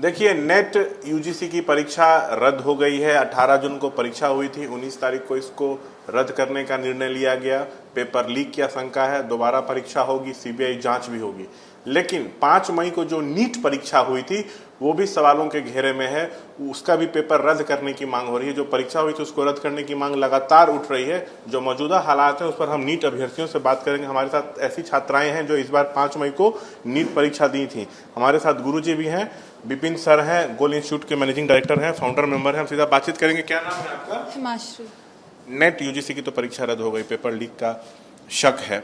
देखिए, net UGC की परीक्षा रद्द हो गई है। 18 जून को परीक्षा हुई थी, 19 तारीख को इसको रद्द करने का निर्णय लिया गया। पेपर लीक की आशंका है, दोबारा परीक्षा होगी, सीबीआई जांच भी होगी। लेकिन 5 मई को जो नीट परीक्षा हुई थी वो भी सवालों के घेरे में है। उसका भी पेपर रद्द करने की मांग हो रही है। जो परीक्षा हुई थी उसको रद्द करने की मांग लगातार उठ रही है। जो मौजूदा हालात है उस पर हम नीट अभ्यर्थियों से बात करेंगे। हमारे साथ ऐसी छात्राएं हैं जो इस बार 5 मई को नीट परीक्षा दी थी। हमारे साथ गुरुजी भी हैं, विपिन सर हैं, गोल इंस्टीट्यूट के मैनेजिंग डायरेक्टर हैं, फाउंडर मेंबर हैं। हम सीधा बातचीत करेंगे। क्या नाम है आपका? हिमाश्री। नेट यूजीसी की तो परीक्षा रद्द हो गई, पेपर लीक का शक है।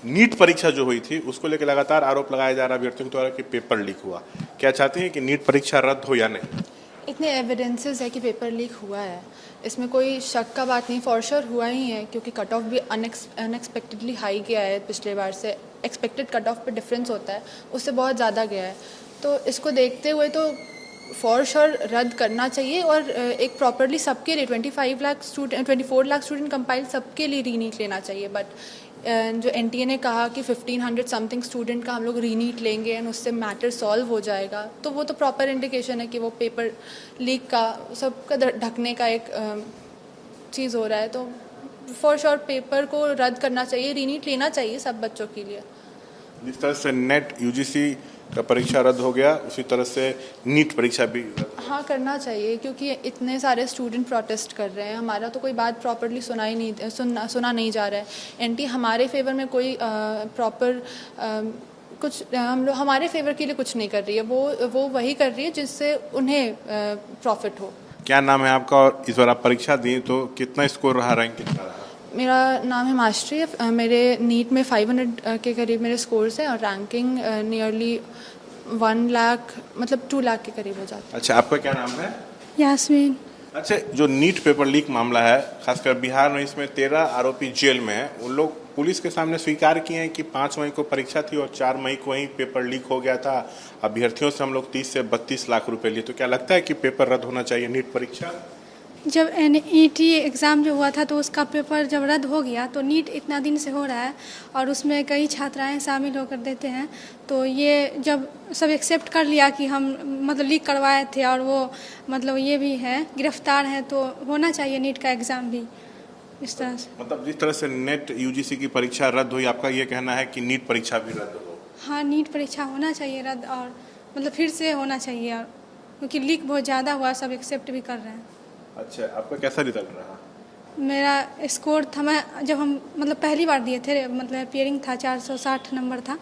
नीट परीक्षा जो हुई थी उसको लेकर लगातार आरोप लगाया जा रहा है अभ्यर्थियों द्वारा कि पेपर लीक हुआ। क्या चाहते हैं कि नीट परीक्षा रद्द हो या नहीं? इतने एविडेंसेस है कि पेपर लीक हुआ है, इसमें कोई शक का बात नहीं। फॉर श्योर हुआ ही है, क्योंकि कट ऑफ भी अनएक्सपेक्टेडली हाई गया है। पिछले बार से एक्सपेक्टेड कट ऑफ पे डिफरेंस होता है, उससे बहुत ज़्यादा गया है। तो इसको देखते हुए तो फॉर श्योर रद्द करना चाहिए। और एक प्रॉपरली सबके लिए 24 लाख स्टूडेंट कंपाइल सबके लिए रीनीट लेना चाहिए। बट जो एनटीए ने कहा कि 1500 समथिंग स्टूडेंट का हम लोग रीनीट लेंगे एंड उससे मैटर सॉल्व हो जाएगा, तो वो तो प्रॉपर इंडिकेशन है कि वो पेपर लीक का सबका ढकने का एक चीज़ हो रहा है। तो फॉर श्योर पेपर को रद्द करना चाहिए, रीनीट लेना चाहिए सब बच्चों के लिए। जिस तरह से नेट यूजीसी का परीक्षा रद्द हो गया उसी तरह से नीट परीक्षा भी हाँ, करना चाहिए, क्योंकि इतने सारे स्टूडेंट प्रोटेस्ट कर रहे हैं। हमारा तो कोई बात प्रॉपरली सुना नहीं जा रहा है। एनटी हमारे फेवर में कोई प्रॉपर कुछ हमारे फेवर के लिए कुछ नहीं कर रही है। वो वही कर रही है जिससे उन्हें प्रॉफिट हो। क्या नाम है आपका और इस बार आप परीक्षा दी तो कितना स्कोर रहा, रैंक कितना रहा? मेरा नाम हिमाश्री है। मेरे नीट में 500 के करीब मेरे स्कोर्स हैं और रैंकिंग नियरली 1 लाख मतलब 2 लाख के करीब हो जाता है। अच्छा, आपका क्या नाम है? यास्मीन। अच्छा, जो नीट पेपर लीक मामला है, खासकर बिहार में, इसमें 13 आरोपी जेल में हैं। उन लोग पुलिस के सामने स्वीकार किए हैं कि 5 मई को परीक्षा थी और 4 मई को ही पेपर लीक हो गया था। अभ्यर्थियों से हम लोग 30 से 32 लाख रुपए लिए। तो क्या लगता है कि पेपर रद्द होना चाहिए नीट परीक्षा? जब एनईटी एग्ज़ाम जो हुआ था तो उसका पेपर जब रद्द हो गया तो नीट इतना दिन से हो रहा है और उसमें कई छात्राएं शामिल होकर देते हैं। तो ये जब सब एक्सेप्ट कर लिया कि हम मतलब लीक करवाए थे और वो मतलब ये भी है गिरफ्तार हैं, तो होना चाहिए नीट का एग्ज़ाम भी इस तरह से। मतलब जिस तरह से नेट यूजीसी की परीक्षा रद्द हुई, आपका ये कहना है कि नीट परीक्षा भी रद्द हो? हाँ, नीट परीक्षा होना चाहिए रद्द, और मतलब फिर से होना चाहिए, और क्योंकि लीक बहुत ज़्यादा हुआ, सब एक्सेप्ट भी कर रहे हैं। अच्छा, आपका कैसा रिजल्ट रहा? मेरा स्कोर था, मैं जब हम मतलब पहली बार दिए थे, मतलब अपियरिंग था 460 नंबर था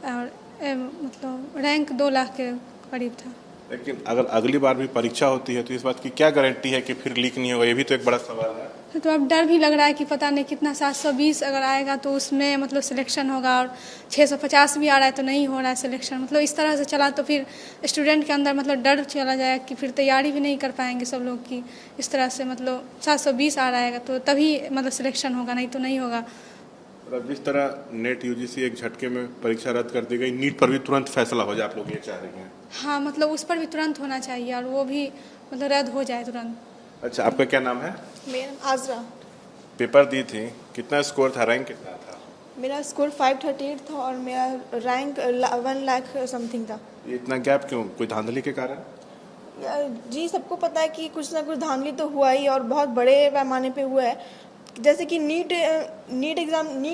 और मतलब रैंक 2 लाख के करीब था। लेकिन अगर अगली बार भी परीक्षा होती है तो इस बात की क्या गारंटी है कि फिर लीक नहीं होगा? ये भी तो एक बड़ा सवाल है। तो अब डर भी लग रहा है कि पता नहीं कितना 720 अगर आएगा तो उसमें मतलब सिलेक्शन होगा, और 650 भी आ रहा है तो नहीं हो रहा है सिलेक्शन। मतलब इस तरह से चला तो फिर स्टूडेंट के अंदर मतलब डर चला जाएगा कि फिर तैयारी भी नहीं कर पाएंगे सब लोग की। इस तरह से मतलब 720 आ रहा है तो तभी मतलब सिलेक्शन होगा, नहीं तो नहीं होगा। जिस तरह नेट यूजीसी एक झटके में परीक्षा रद्द कर दी गई, नीट पर भी तुरंत फैसला हो जाए, आप लोग ये चाह रहे हैं? हाँ, मतलब उस पर भी तुरंत होना चाहिए और वो भी मतलब रद्द हो जाए तुरंत। अच्छा, आपका क्या नाम है? मेरा नाम आजरा। पेपर दी थी, कितना स्कोर था, रैंक कितना था? मेरा स्कोर 538 था और मेरा रैंक 1 लाख समथिंग था। ये इतना गैप क्यों? कोई धांधली के कारण? जी, सबको पता है कि कुछ ना कुछ धांधली तो हुआ ही, और बहुत बड़े पैमाने पे हुआ है। जैसे कि नीट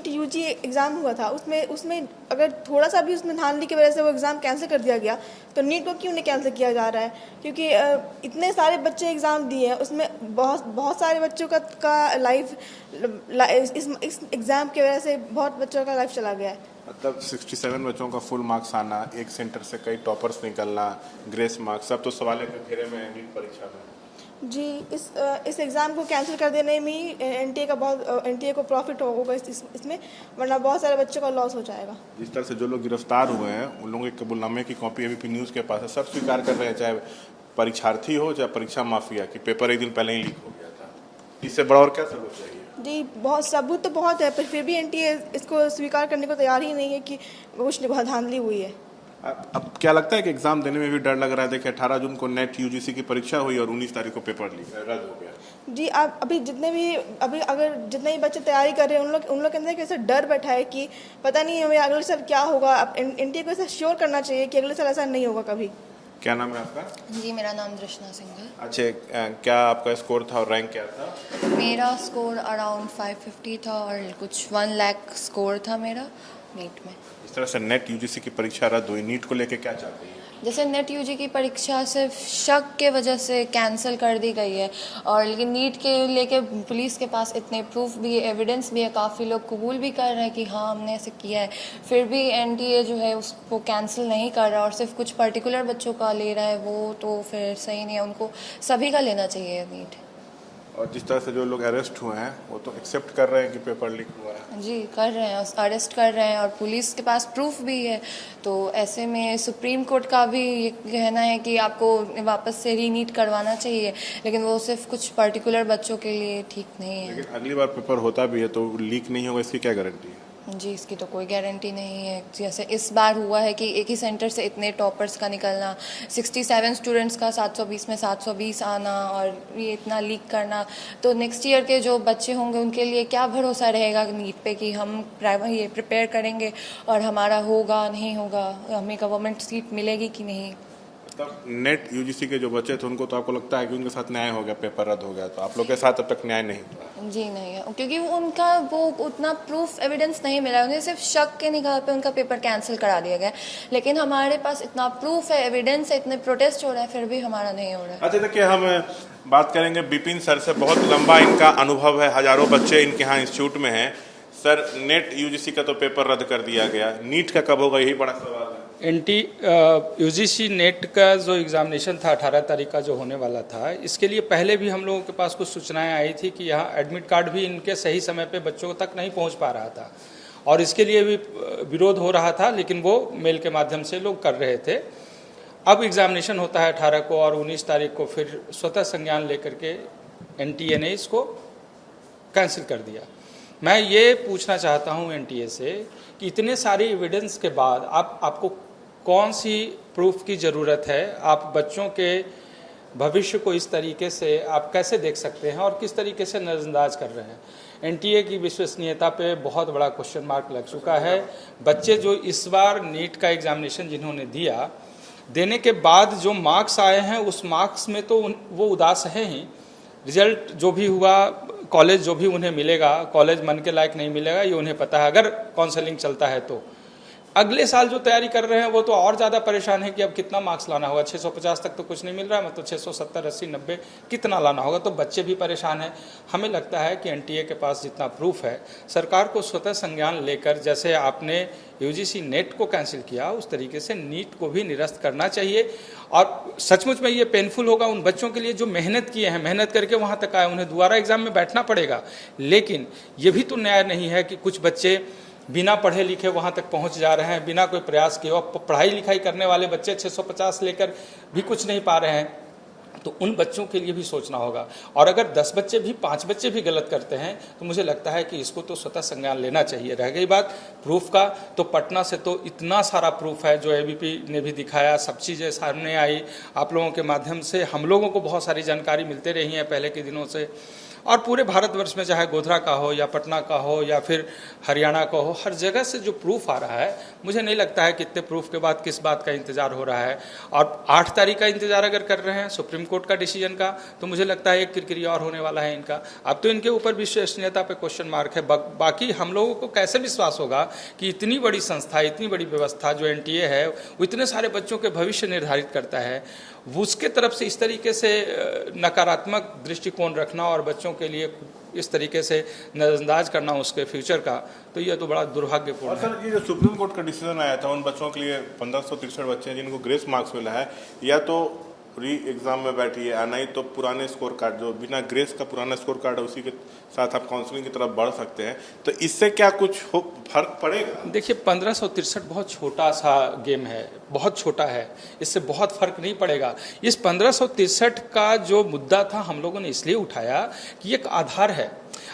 यूजी एग्ज़ाम हुआ था, उसमें अगर थोड़ा सा भी उसमें धांधली की वजह से वो एग्ज़ाम कैंसिल कर दिया गया, तो नीट को क्यों नहीं कैंसिल किया जा रहा है? क्योंकि इतने सारे बच्चे एग्ज़ाम दिए हैं, उसमें बहुत सारे बच्चों का लाइफ इस एग्ज़ाम की वजह से बहुत बच्चों का लाइफ चला गया है। मतलब 67 बच्चों का फुल मार्क्स आना, एक सेंटर से कई टॉपर्स निकलना, ग्रेस मार्क्स, सब तो सवाल के घेरे में है नीट परीक्षा में। जी, इस एग्ज़ाम को कैंसिल कर देने में ही एनटीए को प्रॉफिट होगा इसमें, वरना बहुत सारे बच्चों का लॉस हो जाएगा। जिस तरह से जो लोग गिरफ्तार हुए हैं उन लोगों के कबूलनामे की कॉपी एबीपी न्यूज़ के पास है, सब स्वीकार कर रहे हैं, चाहे परीक्षार्थी हो चाहे परीक्षा माफिया, कि पेपर एक दिन पहले ही लीक हो गया था। इससे बड़ा और क्या सबूत चाहिए? जी, बहुत सबूत तो बहुत है, पर फिर भी एनटीए इसको स्वीकार करने को तैयार ही नहीं है कि कुछ धांधली हुई है। अब क्या लगता है कि एग्जाम देने में भी डर लग रहा है? देखिए, 18 जून को नेट यूजीसी की परीक्षा हुई और 19 तारीख को पेपर लीक रद्द हो गया। जी, आप अभी अगर जितने भी बच्चे तैयारी कर रहे हैं उन लोग के अंदर कैसे डर बैठा है कि पता नहीं हमें अगले साल क्या होगा। अब एनटीए को ऐसा श्योर करना चाहिए कि अगले साल ऐसा नहीं होगा कभी। क्या नाम है आपका? जी, मेरा नाम दृष्णा सिंह है। अच्छा, क्या आपका स्कोर था और रैंक क्या था? मेरा स्कोर अराउंड 550 था और कुछ 1 लाख स्कोर था मेरा नीट में। इस तरह से नेट यूजीसी की परीक्षा रद्द हुई, नीट को लेके क्या चाहते हैं? जैसे नेट यूजी की परीक्षा सिर्फ शक के वजह से कैंसिल कर दी गई है, और लेकिन नीट के लेके पुलिस के पास इतने प्रूफ भी है, एविडेंस भी है, काफ़ी लोग कबूल भी कर रहे हैं कि हाँ हमने ऐसे किया है, फिर भी एनटीए जो है उसको कैंसिल नहीं कर रहा और सिर्फ कुछ पर्टिकुलर बच्चों का ले रहा है, वो तो फिर सही नहीं है। उनको सभी का लेना चाहिए नीट। और जिस तरह से जो लोग अरेस्ट हुए हैं वो तो एक्सेप्ट कर रहे हैं कि पेपर लीक हुआ है। जी कर रहे हैं, अरेस्ट कर रहे हैं और पुलिस के पास प्रूफ भी है। तो ऐसे में सुप्रीम कोर्ट का भी ये कहना है कि आपको वापस से रीनीट करवाना चाहिए, लेकिन वो सिर्फ कुछ पर्टिकुलर बच्चों के लिए ठीक नहीं है। लेकिन अगली बार पेपर होता भी है तो लीक नहीं होगा, इसकी क्या गारंटी है? जी, इसकी तो कोई गारंटी नहीं है। जैसे इस बार हुआ है कि एक ही सेंटर से इतने टॉपर्स का निकलना, 67 स्टूडेंट्स का 720 में 720 आना और ये इतना लीक करना, तो नेक्स्ट ईयर के जो बच्चे होंगे उनके लिए क्या भरोसा रहेगा नीट पे कि हम ये प्रिपेयर करेंगे और हमारा होगा नहीं होगा, हमें गवर्नमेंट सीट मिलेगी कि नहीं। तब नेट यूजीसी के जो बच्चे थे उनको तो आपको लगता है कि उनके साथ न्याय हो गया, पेपर रद्द हो गया, तो आप लोग के साथ अब तक न्याय नहीं हुआ? जी नहीं है, क्योंकि उनका वो उतना प्रूफ एविडेंस नहीं मिला, उन्हें सिर्फ शक के निगाह पे उनका पेपर कैंसिल करा दिया गया। लेकिन हमारे पास इतना प्रूफ है, एविडेंस है, इतने प्रोटेस्ट हो रहे हैं, फिर भी हमारा नहीं हो रहा है। अच्छा, देखिए हम बात करेंगे बिपिन सर से। बहुत लंबा इनका अनुभव है, हजारों बच्चे इनके यहाँ इंस्टीट्यूट में हैं। सर, नेट यूजीसी का तो पेपर रद्द कर दिया गया, नीट का कब होगा, यही बड़ा सवाल है। यूजीसी नेट का जो एग्ज़ामिनेशन था 18 तारीख का जो होने वाला था, इसके लिए पहले भी हम लोगों के पास कुछ सूचनाएं आई थी कि यहाँ एडमिट कार्ड भी इनके सही समय पे बच्चों तक नहीं पहुँच पा रहा था और इसके लिए भी विरोध हो रहा था, लेकिन वो मेल के माध्यम से लोग कर रहे थे। अब एग्ज़ामिनेशन होता है 18 को और 19 तारीख को फिर स्वतः संज्ञान लेकर के एनटीए ने इसको कैंसिल कर दिया। मैं ये पूछना चाहता हूँ एनटीए से कि इतने सारे एविडेंस के बाद आपको कौन सी प्रूफ की ज़रूरत है? आप बच्चों के भविष्य को इस तरीके से आप कैसे देख सकते हैं और किस तरीके से नज़रअंदाज कर रहे हैं? एनटीए की विश्वसनीयता पे बहुत बड़ा क्वेश्चन मार्क लग चुका है। बच्चे जो इस बार नीट का एग्ज़ामिनेशन जिन्होंने दिया, देने के बाद जो मार्क्स आए हैं उस मार्क्स में तो वो उदास हैं ही। रिजल्ट जो भी हुआ, कॉलेज जो भी उन्हें मिलेगा, कॉलेज मन के लायक नहीं मिलेगा, ये उन्हें पता है। अगर काउंसलिंग चलता है तो अगले साल जो तैयारी कर रहे हैं वो तो और ज़्यादा परेशान है कि अब कितना मार्क्स लाना होगा। 650 तक तो कुछ नहीं मिल रहा है, मतलब 670, 80, 90 कितना लाना होगा, तो बच्चे भी परेशान हैं। हमें लगता है कि एनटीए के पास जितना प्रूफ है, सरकार को स्वतः संज्ञान लेकर, जैसे आपने यूजीसी नेट को कैंसिल किया उस तरीके से नीट को भी निरस्त करना चाहिए। और सचमुच में ये पेनफुल होगा उन बच्चों के लिए जो मेहनत किए हैं, मेहनत करके वहाँ तक आए, उन्हें दोबारा एग्जाम में बैठना पड़ेगा। लेकिन ये भी तो न्याय नहीं है कि कुछ बच्चे बिना पढ़े लिखे वहाँ तक पहुँच जा रहे हैं, बिना कोई प्रयास किए। और पढ़ाई लिखाई करने वाले बच्चे 650 लेकर भी कुछ नहीं पा रहे हैं, तो उन बच्चों के लिए भी सोचना होगा। और अगर 10 बच्चे भी, 5 बच्चे भी गलत करते हैं तो मुझे लगता है कि इसको तो स्वतः संज्ञान लेना चाहिए। रह गई बात प्रूफ का, तो पटना से तो इतना सारा प्रूफ है जो एबीपी ने भी दिखाया, सब चीज़ें सामने आई। आप लोगों के माध्यम से हम लोगों को बहुत सारी जानकारी मिलते रही है पहले के दिनों से। और पूरे भारतवर्ष में, चाहे गोधरा का हो या पटना का हो या फिर हरियाणा का हो, हर जगह से जो प्रूफ आ रहा है, मुझे नहीं लगता है कि इतने प्रूफ के बाद किस बात का इंतज़ार हो रहा है। और 8 तारीख का इंतज़ार अगर कर रहे हैं सुप्रीम कोर्ट का डिसीजन का, तो मुझे लगता है एक किरकिरी और होने वाला है इनका। अब तो इनके ऊपर विश्वसनीयता पे क्वेश्चन मार्क है। बाकी हम लोगों को कैसे विश्वास होगा कि इतनी बड़ी संस्था, इतनी बड़ी व्यवस्था जो एनटीए है, वो इतने सारे बच्चों के भविष्य निर्धारित करता है, उसके तरफ से इस तरीके से नकारात्मक दृष्टिकोण रखना और बच्चों के लिए इस तरीके से नज़रअंदाज करना उसके फ्यूचर का, तो यह तो बड़ा दुर्भाग्यपूर्ण है। सर, ये जो सुप्रीम कोर्ट का डिसीजन आया था उन बच्चों के लिए 1563 बच्चे हैं जिनको ग्रेस मार्क्स मिला है, या तो री एग्जाम में बैठिए या नहीं तो पुराने स्कोर कार्ड, जो बिना ग्रेस का पुराना स्कोर कार्ड है, उसी के साथ आप काउंसलिंग की तरफ बढ़ सकते हैं। तो इससे क्या कुछ फर्क पड़ेगा? देखिए, 1563 बहुत छोटा सा गेम है, बहुत छोटा है, इससे बहुत फर्क नहीं पड़ेगा। इस 1563 का जो मुद्दा था हम लोगों ने इसलिए उठाया कि एक आधार है।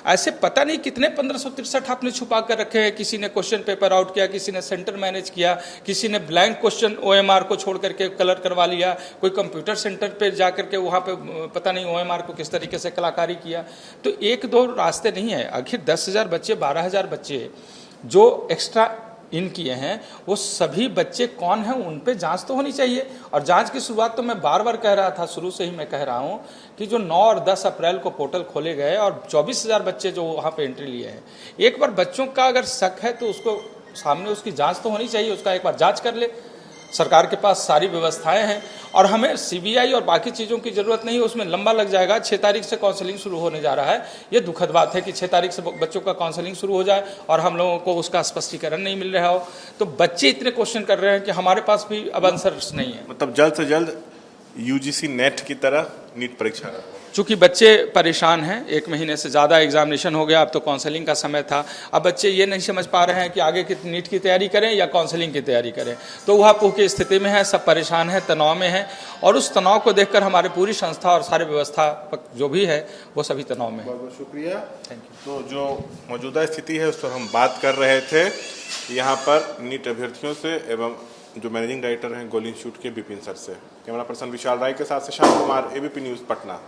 ऐसे पता नहीं कितने 1563 आपने छुपा कर रखे हैं। किसी ने क्वेश्चन पेपर आउट किया, किसी ने सेंटर मैनेज किया, किसी ने ब्लैंक क्वेश्चन ओएमआर को छोड़ करके कलर करवा लिया, कोई कंप्यूटर सेंटर पे जा करके वहाँ पे पता नहीं ओएमआर को किस तरीके से कलाकारी किया। तो 1-2 रास्ते नहीं है। आखिर 10,000 बच्चे, 12,000 बच्चे जो एक्स्ट्रा इन किए हैं वो सभी बच्चे कौन हैं उन पे जांच तो होनी चाहिए। और जांच की शुरुआत तो मैं बार बार कह रहा था, शुरू से ही मैं कह रहा हूं कि जो 9 और 10 अप्रैल को पोर्टल खोले गए और 24,000 बच्चे जो वहां पे एंट्री लिए हैं, एक बार बच्चों का अगर शक है तो उसको सामने उसकी जांच तो होनी चाहिए, उसका एक बार जांच कर ले। सरकार के पास सारी व्यवस्थाएं हैं और हमें सीबीआई और बाकी चीज़ों की ज़रूरत नहीं है, उसमें लंबा लग जाएगा। 6 तारीख से काउंसलिंग शुरू होने जा रहा है। ये दुखद बात है कि 6 तारीख से बच्चों का काउंसलिंग शुरू हो जाए और हम लोगों को उसका स्पष्टीकरण नहीं मिल रहा हो। तो बच्चे इतने क्वेश्चन कर रहे हैं कि हमारे पास भी अब आंसर्स नहीं है। मतलब जल्द से जल्द यूजीसी नेट की तरह नीट परीक्षा चूँकि बच्चे परेशान हैं, 1 महीने से ज़्यादा एग्जामिनेशन हो गया, अब तो काउंसलिंग का समय था। अब बच्चे ये नहीं समझ पा रहे हैं कि आगे की नीट की तैयारी करें या काउंसलिंग की तैयारी करें। तो वह की स्थिति में है, सब परेशान हैं, तनाव में हैं और उस तनाव को देखकर हमारी पूरी संस्था और सारे व्यवस्थापक जो भी है वो सभी तनाव में है। बहुत बहुत शुक्रिया। Thank you. तो जो मौजूदा स्थिति है उस पर हम बात कर रहे थे यहाँ पर नीट अभ्यर्थियों से एवं जो मैनेजिंग डायरेक्टर हैं गोली इंस्टीट्यूट के विपिन सर से। कैमरा पर्सन विशाल राय के साथ से श्याम कुमार, एबीपी न्यूज़ पटना।